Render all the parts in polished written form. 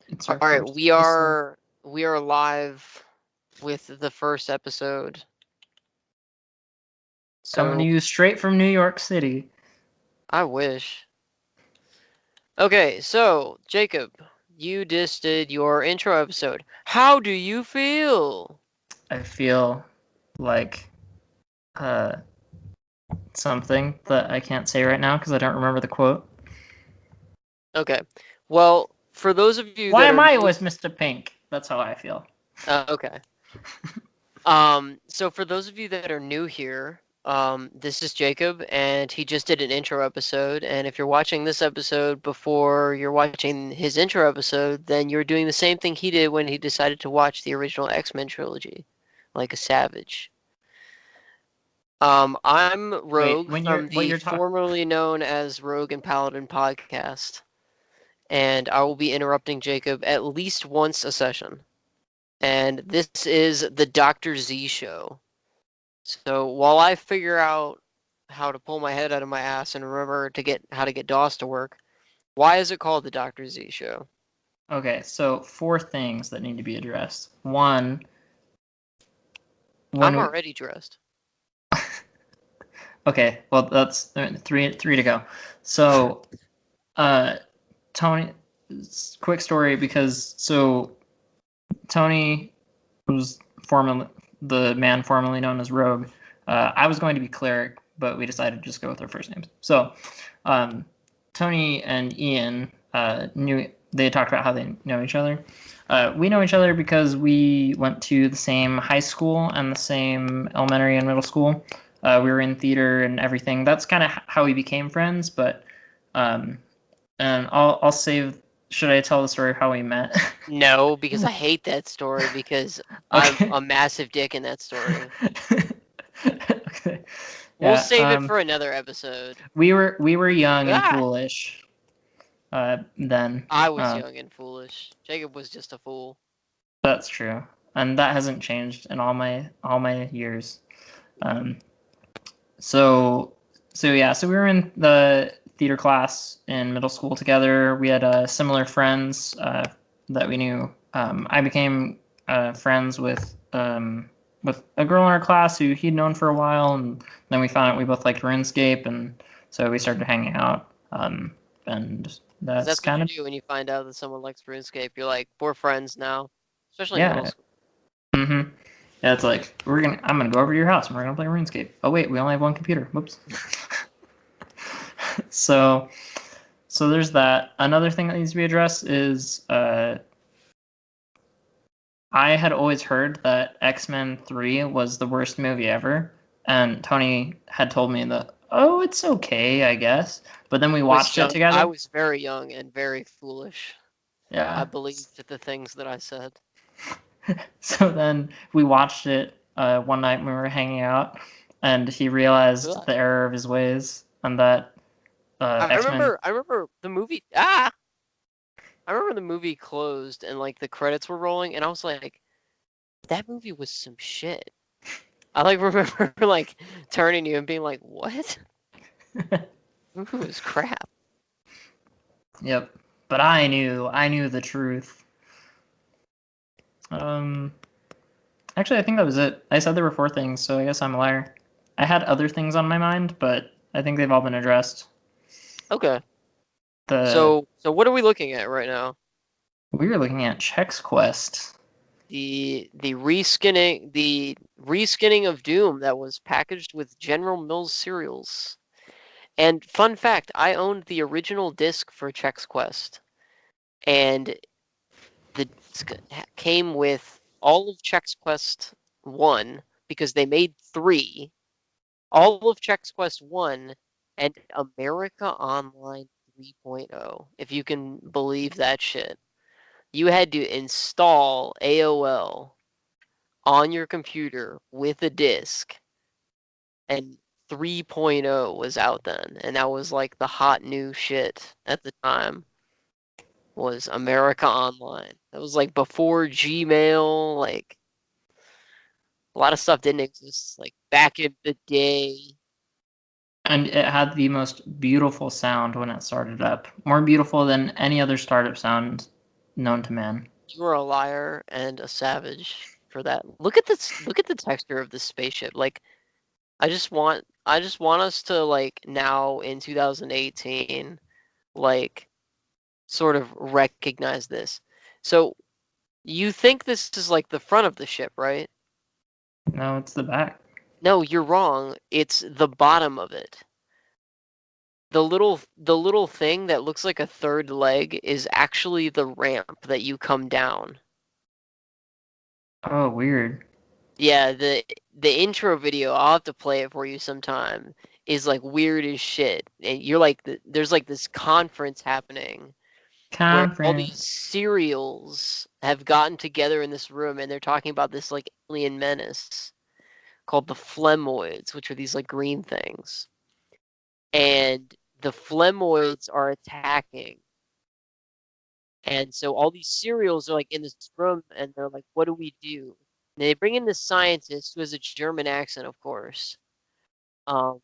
It's All our right, first episode. we are live with the first episode. Coming to So you straight from New York City. I wish. Okay, so Jacob, you just did your intro episode. How do you feel? I feel like uh, something that I can't say right now because I don't remember the quote. Okay. Well, for those of you Why that am are I new, always Mr. Pink? That's how I feel. okay. So for those of you that are new here, this is Jacob, and he just did an intro episode. And if you're watching this episode before you're watching his intro episode, then you're doing the same thing he did when he decided to watch the original X-Men trilogy, like a savage. I'm Wait, Rogue when you're from what the you're talking. formerly known as Rogue and Paladin podcast, and I will be interrupting Jacob at least once a session. And this is the Dr. Z show. So while I figure out how to pull my head out of my ass and remember to get how to get DOS to work, why is it called the Dr. Z show? Okay, so four things that need to be addressed. One, I'm when we. already dressed. Okay, well that's three to go. So, uh, Tony, quick story because Tony was formerly the man formerly known as Rogue. I was going to be Cleric, but we decided to just go with our first names. So, um, Tony and Ian knew they talked about how they know each other. We know each other because we went to the same high school and the same elementary and middle school. We were in theater and everything. That's kind of how we became friends. But um, and I'll save. Should I tell the story of how we met? No, because I hate that story because I'm Okay. a massive dick in that story. Okay. We'll Yeah. save it for another episode. We were young and Ah! foolish. Then. I was young and foolish. Jacob was just a fool. That's true, and that hasn't changed in all my years. Um. So yeah. So we were in the theater class in middle school together. We had similar friends that we knew. I became friends with a girl in our class who he'd known for a while, and then we found out we both liked RuneScape, and so we started hanging out. And Because that's that's what kind you of do when you find out that someone likes RuneScape. You're like, we're friends now. Especially in middle yeah. school. Mm-hmm. Yeah, it's like I'm gonna go over to your house and we're gonna play RuneScape. Oh wait, we only have one computer. Whoops. so there's that. Another thing that needs to be addressed is I had always heard that X-Men 3 was the worst movie ever, and Tony had told me that, oh, it's okay, I guess. But then we Was watched it young. I together. was very young and very foolish. I Yeah. believed the things that I said. So then we watched it one night when we were hanging out, and he realized Ugh. the error of his ways, and that I X-Men. remember. I remember the movie. Ah, I remember the movie closed and like the credits were rolling, and I was like, that movie was some shit. I like remember like turning to you and being like, what? The movie was crap. Yep. But I knew the truth. Um, Actually, I think that was it. I said there were four things, so I guess I'm a liar. I had other things on my mind, but I think they've all been addressed. Okay. The So what are we looking at right now? We were looking at Chex Quest. The reskinning of Doom that was packaged with General Mills cereals. And fun fact, I owned the original disc for Chex Quest, and the disc came with all of Chex Quest 1 because they made 3, all of Chex Quest 1 and America Online 3.0, if you can believe that shit. You had to install AOL on your computer with a disc, and 3.0 was out then, and that was like the hot new shit at the time, was America Online. That was like before Gmail, like a lot of stuff didn't exist like back in the day. And it had the most beautiful sound when it started up. More beautiful than any other startup sound known to man. You are a liar and a savage for that. Look at this. Look at the texture of this spaceship. Like, I just want us to like now in 2018, like, sort of recognize this. So you think this is like the front of the ship, right? No, it's the back. No, you're wrong. It's the bottom of it. The little thing that looks like a third leg is actually the ramp that you come down. Oh, weird. Yeah, the intro video, I'll have to play it for you sometime, is like weird as shit. And you're like there's like this conference happening where all these Conference. serials have gotten together in this room and they're talking about this like alien menace called the phlegmoids, which are these like green things. And the phlegmoids are attacking. And so all these serials are like in this room and they're like, what do we do? And they bring in this scientist who has a German accent, of course. Um,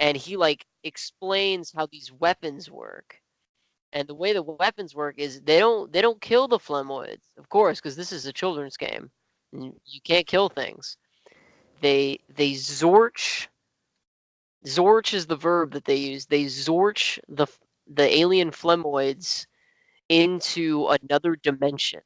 and he like explains how these weapons work. And the way the weapons work is they don't kill the phlegmoids, of course, because this is a children's game. And you can't kill things. They zorch. Zorch is the verb that they use. They zorch the alien phlegmoids into another dimension.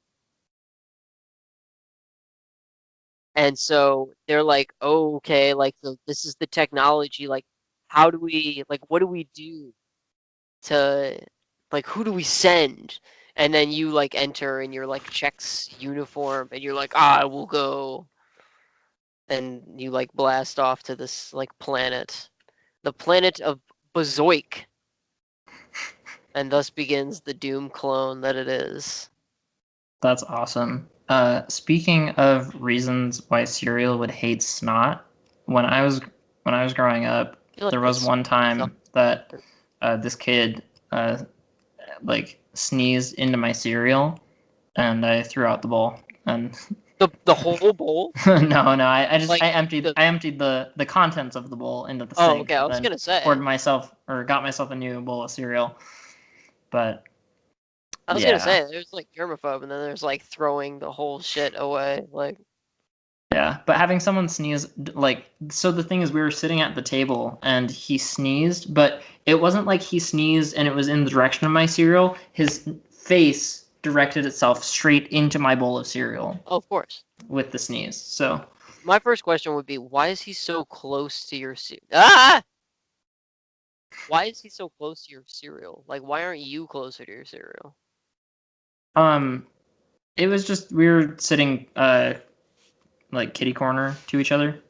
And so they're like, oh, okay, like so this is the technology. Like, how do we like what do we do to like who do we send? And then you like enter in your like Chex uniform and you're like, I will go. And you like blast off to this like planet. The planet of Bazoik. And thus begins the Doom clone that it is. That's awesome. Speaking of reasons why cereal would hate snot, when I was growing up, I feel like there was that's one something. time that this kid like sneezed into my cereal, and I threw out the bowl. And The whole bowl? no, I just Like the I emptied the contents of the bowl into the Oh, sink, okay, I and was then gonna say. poured myself or got myself a new bowl of cereal. But I was gonna yeah. say there's like germaphobe and then there's like throwing the whole shit away. Like Yeah, but having someone sneeze, like, so the thing is, we were sitting at the table and he sneezed, but it wasn't like he sneezed and it was in the direction of my cereal. His face directed itself straight into my bowl of cereal oh, of course. with the sneeze. So, My first question would be, why is he so close to your Ah! Why is he so close to your cereal? Like, why aren't you closer to your cereal? um, it was just we were sitting like kitty corner to each other.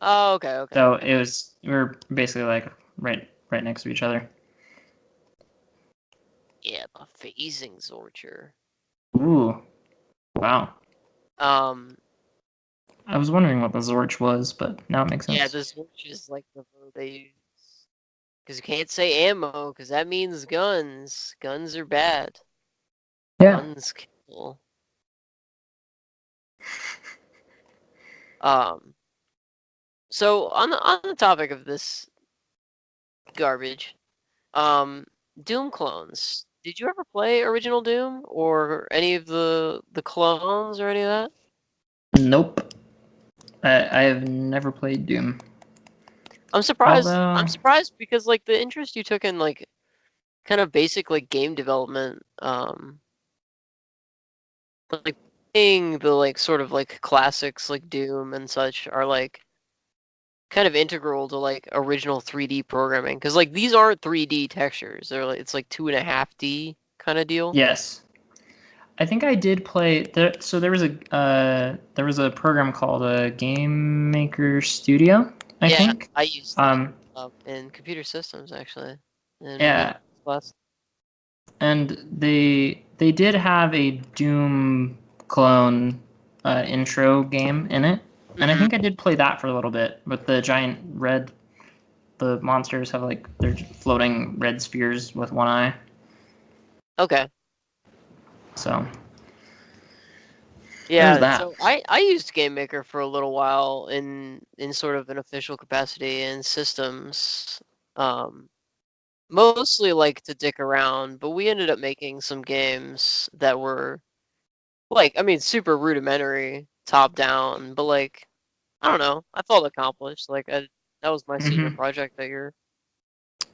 Oh, okay, okay, So okay. it was we were basically like right next to each other. Yeah, the phasing Zorcher. Ooh, wow. Um, I was wondering what the Zorch was, but now it makes yeah, sense. the Zorch is like the verb they use. Because you can't say ammo, because that means guns. Guns are bad. Yeah. Guns kill. Um, so on the topic of this garbage, Doom clones. Did you ever play original Doom or any of the clones or any of that? Nope. I have never played Doom. I'm surprised. I'm Although, surprised because like the interest you took in like kind of basic like game development, like playing the like sort of like classics like Doom and such are like kind of integral to like original 3D programming because like these aren't 3D textures. They're like it's like 2.5D kind of deal. yes, I think I did play. So there was a program called Game Maker Studio, I Yeah, think. I used that in computer systems actually in my Yeah, master's class. and they did have a Doom clone intro game in it, and I Hmm. think I did play that for a little bit with the giant red. The monsters have like they're floating red spheres with one eye. Okay. So there's Yeah, that. so I used Game Maker for a little while in sort of an official capacity in systems. Um, mostly like to dick around, but we ended up making some games that were like, I mean, super rudimentary, top down, but like, I don't know, I felt accomplished. Like, that was my senior Hmm. project that year.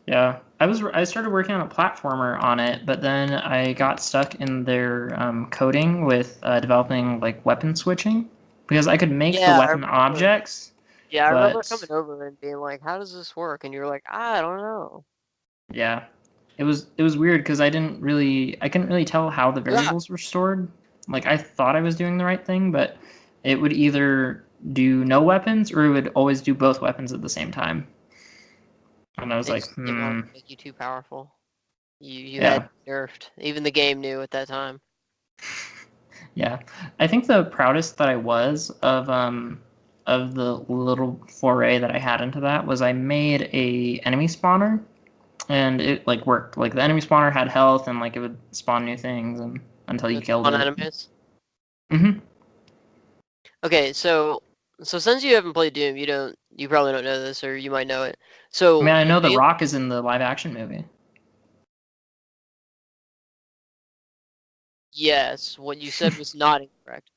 Yeah, I started working on a platformer on it, but then I got stuck in their coding with developing like weapon switching because I could make the Yeah, I weapon remember. objects, Yeah, I remember but coming over and being like, "How does this work?" And you're like, "I don't know." yeah, it was weird because I couldn't really tell how the Yeah, variables were stored. Like I thought I was doing the right thing, but it would either do no weapons or it would always do both weapons at the same time. And I was they like, just didn't want to make you too powerful. You had yeah, nerfed. Even the game knew at that time. yeah. I think the proudest that I was of the little foray that I had into that was I made a enemy spawner and it like worked. Like the enemy spawner had health and like it would spawn new things and until you That's killed on it. enemies. Hmm. Okay, so since you haven't played Doom, you probably don't know this, or you might know it. I mean, So I the know The main, Rock is in the live action movie, yes, what you said was not incorrect.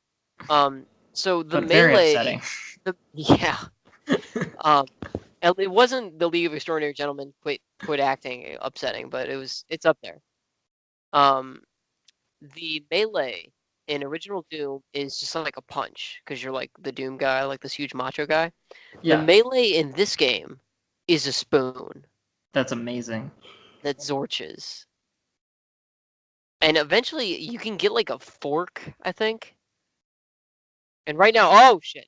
So the but very melee, upsetting. yeah, um, it wasn't the League of Extraordinary Gentlemen quit acting upsetting, but it's up there. Um, the melee in original Doom is just like a punch because you're like the Doom guy, like this huge macho guy. The Yeah, melee in this game is a spoon that's amazing. that Zorches. And eventually you can get like a fork, I think. And right now, oh shit.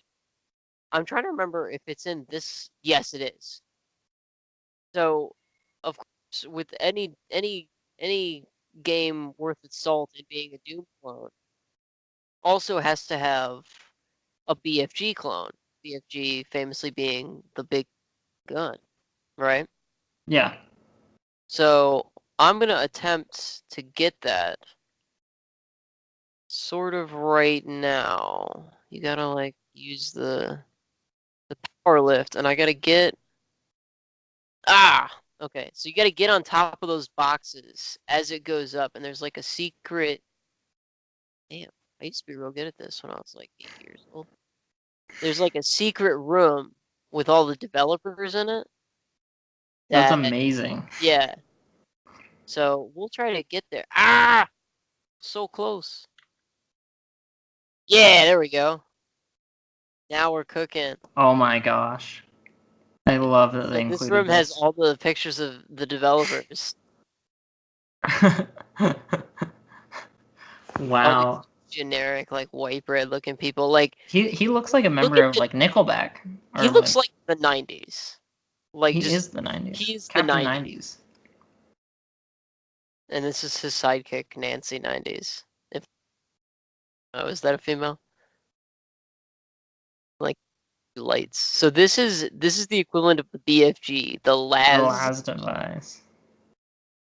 I'm trying to remember if it's in this. Yes, it is. So, of course, with any game worth its salt in being a Doom clone, also has to have a BFG clone. BFG famously being the big gun, right? Yeah, So I'm gonna attempt to get that sort of right now. You gotta like use the power lift, and I gotta get okay. So you gotta get on top of those boxes as it goes up, and there's like a secret. Damn, I used to be real good at this when I was like 8 years old. There's like a secret room with all the developers in it. that's That amazing. yeah. So we'll try to get there. So close. Yeah, there we go. Now we're cooking. Oh my gosh, I love that they So this included room has this. all the pictures of the developers. All these Wow, generic, like white bread looking people. Like, he looks like a look member at of the. like Nickelback He or looks like like the '90s. Like, he just is the '90s, he's the Captain '90s, '90s. and this is his sidekick, Nancy '90s. If oh, is that a female? Like lights. So this is the equivalent of the BFG, the The Laz. last device.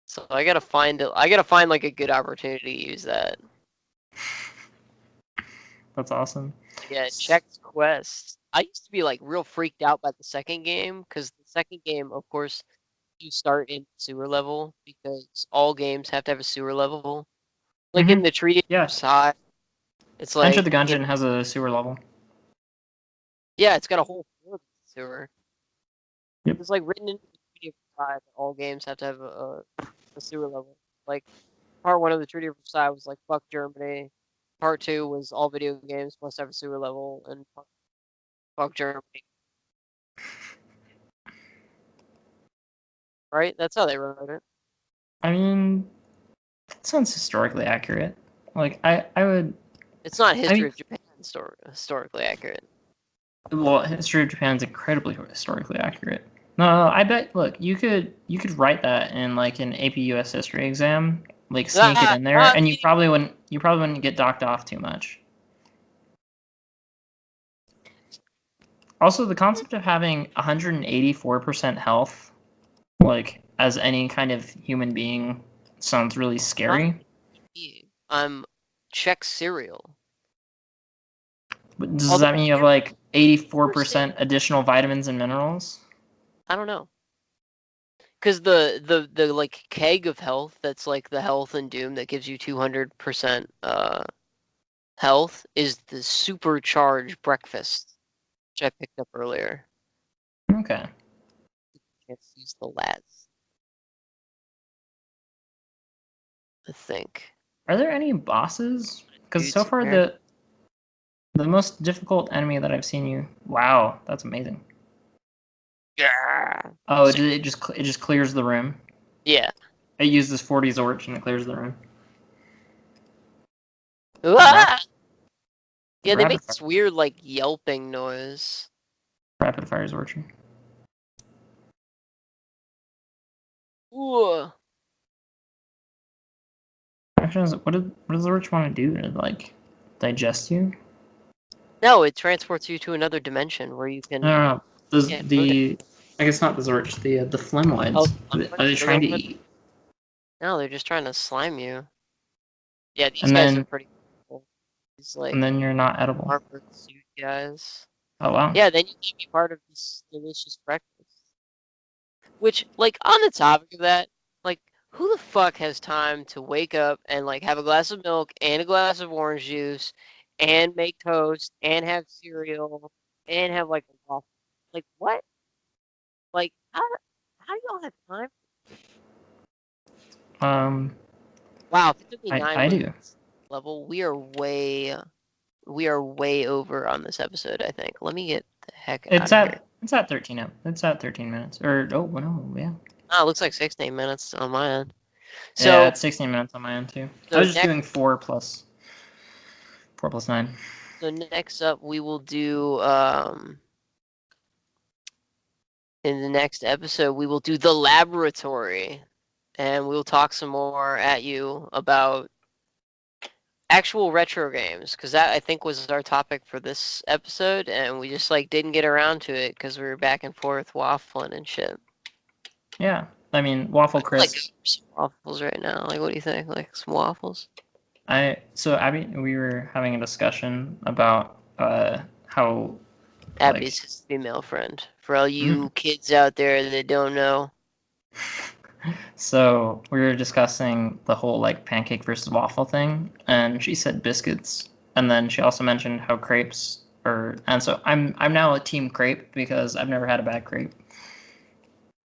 So I gotta find it. I gotta find like a good opportunity to use that. That's awesome. Yeah, Chex Quest. I used to be like real freaked out by the second game because the second game, of course, you start in sewer level because all games have to have a sewer level. Like in Hmm. the Treaty of Yeah, Versailles, it's Enter like the Gungeon has a sewer level. yeah, it's got a whole floor that's sewer. Yep. It's like written into the Treaty of Versailles that all games have to have a sewer level. Like part one of the Treaty of Versailles was like fuck Germany. Part two was all video games must have a sewer level, and fuck Germany. Right? That's how they wrote it. I mean, that sounds historically accurate. Like I would. It's not I history mean, of Japan historically accurate. well, history of Japan is incredibly historically accurate. No, I bet. Look, you could write that in like an AP US history exam, like sneak it Ah, in there, ah, and you probably wouldn't get docked off too much. Also, the concept of having 184% health, like as any kind of human being, sounds really not scary. me. I'm Chex cereal. But does Although that mean you have you're like saying 84% additional vitamins and minerals? I don't know. because the like keg of health that's like the health in Doom that gives you 200% health is the supercharged breakfast, which I picked up earlier. Okay. Can't use the lats. I think. Are there any bosses? Because so Dudes far here. the most difficult enemy that I've seen you. Wow, that's amazing. Yeah. Oh, So, it just clears the room. yeah. It uses 40 Zorch and it clears the room. Ah! Yeah, they Rapid make fire, this weird like yelping noise. rapid fire Zorch. Ooh. Actually, what does Zorch want to do? To, like, digest you? No, it transports you to another dimension where you I can don't know. Does get food. I guess not the Zorch, the Oh, Flemwoids. Are they trying to eat? no, they're just trying to slime you. Yeah, these And guys are then pretty cool. These like and then you're not edible. armored suit guys. Oh wow. Yeah, then you can be part of this delicious breakfast. Which, like, on the topic of that, like, who the fuck has time to wake up and like have a glass of milk and a glass of orange juice and make toast and have cereal and have like a waffle? Like what? Like how do y'all have time? Um, Wow, if it took me I 9 minutes do. level, we are way over on this episode, I think. Let me get the heck out of here. It's at 13. It's at 13 minutes. Or oh no, yeah. Oh, it looks like 16 minutes on my end. Yeah, So it's 16 minutes on my end too. I so was just next doing 4 plus 9. so next up we will do in the next episode we will do the laboratory, and we'll talk some more at you about actual retro games, because that I think was our topic for this episode, and we just like didn't get around to it because we were back and forth waffling and shit. Yeah, I mean waffle I feel like crisps. some waffles right now. Like, what do you think? Like some waffles? So Abby, we were having a discussion about how Abby's like his female friend. For all you kids out there that don't know. so we were discussing the whole like pancake versus waffle thing, and she said biscuits, and then she also mentioned how crepes are, and so I'm now a team crepe because I've never had a bad crepe.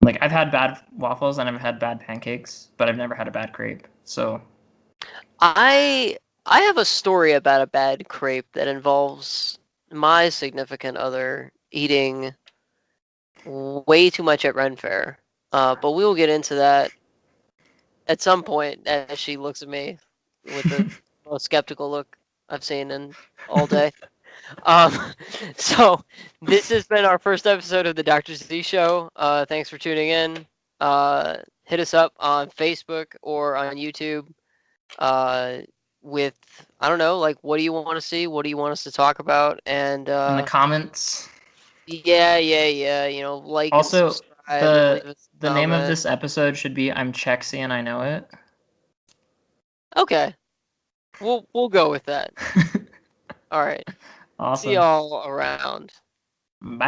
Like I've had bad waffles and I've had bad pancakes, but I've never had a bad crepe. So I have a story about a bad crepe that involves my significant other eating way too much at Ren Fair. But we will get into that at some point as she looks at me with the most skeptical look I've seen in all day. Um, so this has been our first episode of the Dr. Z Show. Thanks for tuning in. Hit us up on Facebook or on YouTube. With I don't know, like what do you want to see? What do you want us to talk about? And in the comments. yeah. You know, like and Also, subscribe and leave us a the name of comment. this episode should be "I'm Chexy and I Know It." Okay, we'll go with that. All right. See Awesome. y'all around. Bye.